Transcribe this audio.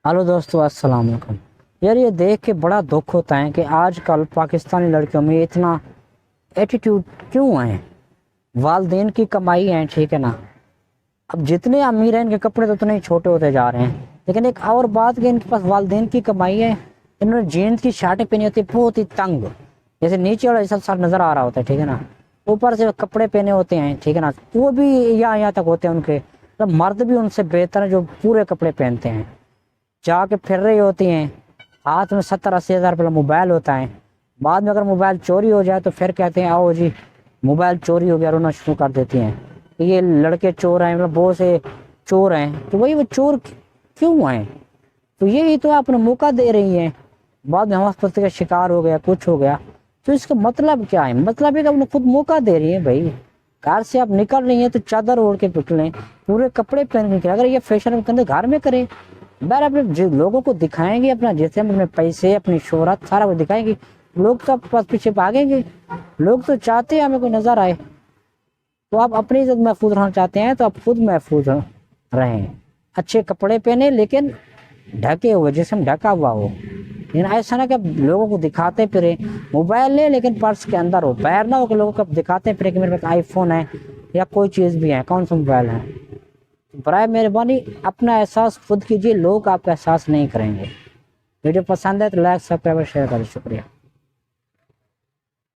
Hello दोस्तों, अस्सलाम वालेकुम। यार ये देख के बड़ा दुख होता है कि आजकल पाकिस्तानी लड़कियों में इतना एटीट्यूड क्यों है। वालदेन की कमाई है, ठीक है ना। अब जितने अमीर हैं इनके कपड़े तो उतने ही छोटे होते जा रहे हैं। लेकिन एक और बात कि इनके पास वालदेन की कमाई है, इन्होंने जीन्स की शर्टें पहनी होती है बहुत ही तंग, जैसे नीचे वाला सब साफ नजर आ रहा होता है, ठीक है ना। ऊपर से कपड़े पहने होते हैं, ठीक है ना, वो भी यहाँ यहाँ तक होते हैं उनके। मतलब मर्द भी उनसे बेहतर है जो पूरे कपड़े पहनते हैं, जाके फिर रही होती हैं। हाथ में 70-80 हज़ार रुपये मोबाइल होता है। बाद में अगर मोबाइल चोरी हो जाए तो फिर कहते हैं आओ जी मोबाइल चोरी हो गया, रोना शुरू कर देती हैं कि ये लड़के चोर हैं, मतलब बहुत से चोर हैं। तो वही वो चोर क्यों हैं? तो यही तो अपना मौका दे रही हैं। बाद में हमारे का शिकार हो गया, कुछ हो गया, तो इसका मतलब क्या है? मतलब है कि अपने खुद मौका दे रही है। भाई घर से आप निकल रही हैं तो चादर ओढ़ के निकलें, पूरे कपड़े पहन के निकलें। अगर ये फैशन करते घर में करें, बार अपने लोगों को दिखाएंगे अपना, जैसे हम अपने पैसे, अपनी शोहरत, सारा कुछ दिखाएंगे, लोग तो आपके पास पीछे भागेंगे। लोग तो चाहते हैं हमें कोई नजर आए। तो आप अपनी इज्जत महफूज रहना चाहते हैं तो आप खुद महफूज रहें। अच्छे कपड़े पहने लेकिन ढके हुए, जिसम ढका हुआ हो। लेकिन ऐसा ना कि आप लोगों को दिखाते फिरे। मोबाइल ले लेकिन पर्स के अंदर हो, बाहर ना हो कि लोगों को दिखाते फिरे कि मेरे पास आईफोन है या कोई चीज़ भी है, कौन सा मोबाइल है। बराए मेहरबानी अपना एहसास खुद कीजिए, लोग आपका एहसास नहीं करेंगे। वीडियो पसंद है तो लाइक सब्सक्राइब शेयर करें। शुक्रिया।